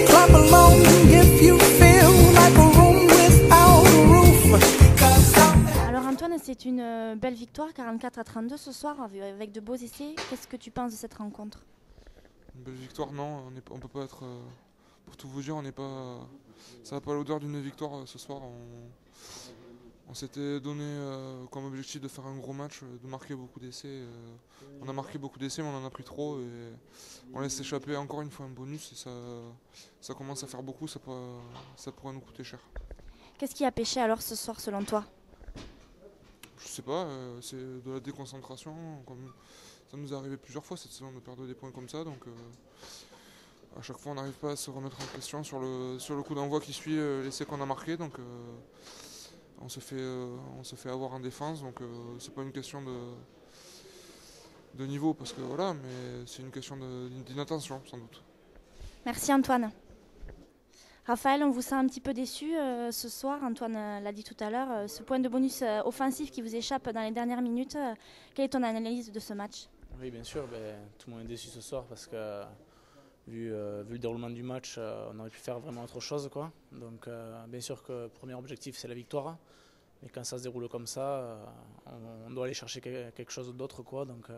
Clap along if you feel like a room without a roof. Alors Antoine, c'est une belle victoire, 44-32 ce soir, avec de beaux essais. Qu'est-ce que tu penses de cette rencontre? Une belle victoire, non, on peut pas être... pour tout vous dire, on n'est pas... Ça n'a pas l'odeur d'une victoire ce soir. On s'était donné comme objectif de faire un gros match, de marquer beaucoup d'essais. On a marqué beaucoup d'essais, mais on en a pris trop. Et on laisse échapper encore une fois un bonus. Et ça commence à faire beaucoup, ça pourrait nous coûter cher. Qu'est-ce qui a pêché alors ce soir selon toi? Je sais pas, c'est de la déconcentration. Comme ça nous est arrivé plusieurs fois cette saison de perdre des points comme ça. Donc à chaque fois on n'arrive pas à se remettre en question sur le coup d'envoi qui suit l'essai qu'on a marqué. Donc on se fait avoir en défense. Donc c'est pas une question de niveau parce que voilà, mais c'est une question d'inattention sans doute. Merci Antoine. Raphaël, on vous sent un petit peu déçu ce soir, Antoine l'a dit tout à l'heure, ce point de bonus offensif qui vous échappe dans les dernières minutes, quelle est ton analyse de ce match? Oui, bien sûr, tout le monde est déçu ce soir parce que vu le déroulement du match, on aurait pu faire vraiment autre chose, quoi. Donc bien sûr que le premier objectif c'est la victoire, mais quand ça se déroule comme ça, on doit aller chercher quelque chose d'autre, quoi. Donc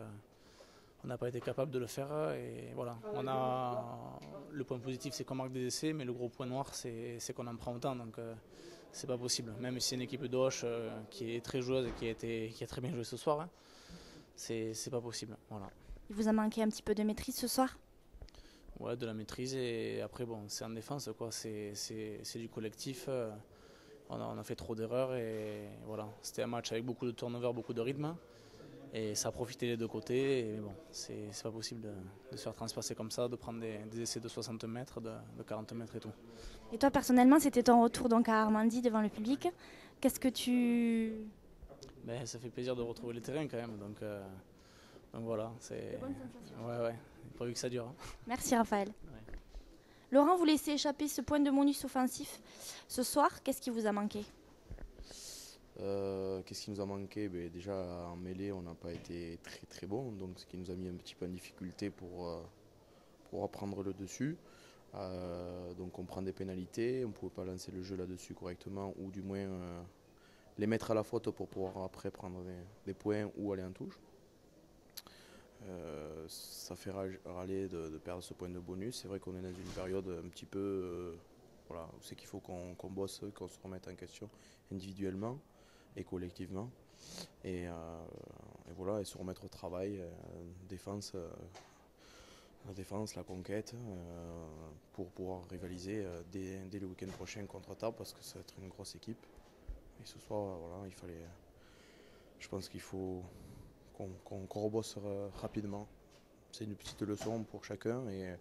on n'a pas été capable de le faire et voilà. Le point positif c'est qu'on marque des essais, mais le gros point noir c'est qu'on en prend autant, donc c'est pas possible. Même si c'est une équipe d'Auch qui est très joueuse et qui a très bien joué ce soir, hein, c'est pas possible. Voilà. Il vous a manqué un petit peu de maîtrise ce soir? Ouais, de la maîtrise et après bon, c'est en défense, quoi. C'est du collectif. On a fait trop d'erreurs et voilà. C'était un match avec beaucoup de turnover, beaucoup de rythme. Et ça a profité des deux côtés, mais bon, c'est pas possible de se faire transpasser comme ça, de prendre des essais de 60 mètres, de 40 mètres et tout. Et toi personnellement, c'était ton retour donc à Armandie devant le public. Qu'est-ce que tu... Ça fait plaisir de retrouver le terrain quand même, donc voilà. C'est bonne sensation. Ouais, pas vu que ça dure. Hein. Merci Raphaël. Ouais. Laurent, vous laissez échapper ce point de bonus offensif ce soir, qu'est-ce qui vous a manqué? Qu'est-ce qui nous a manqué? Déjà en mêlée on n'a pas été très très bon, donc ce qui nous a mis un petit peu en difficulté pour reprendre le dessus. Donc on prend des pénalités, on ne pouvait pas lancer le jeu là-dessus correctement ou du moins les mettre à la faute pour pouvoir après prendre des points ou aller en touche. Ça fait râler de perdre ce point de bonus. C'est vrai qu'on est dans une période un petit peu voilà, où c'est qu'il faut qu'on bosse, qu'on se remette en question individuellement et collectivement et voilà, et se remettre au travail, la défense, la conquête pour pouvoir rivaliser dès le week-end prochain contre Tarbes parce que ça va être une grosse équipe et ce soir voilà, je pense qu'il faut qu'on rebosse rapidement. C'est une petite leçon pour chacun et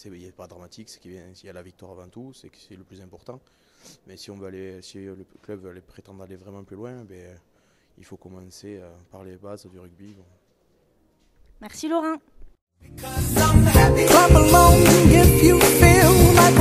il n'est pas dramatique, c'est qu'il y a la victoire avant tout, c'est le plus important. Mais si le club veut prétendre aller vraiment plus loin, il faut commencer par les bases du rugby. Bon. Merci Laurent. Clap along if you feel like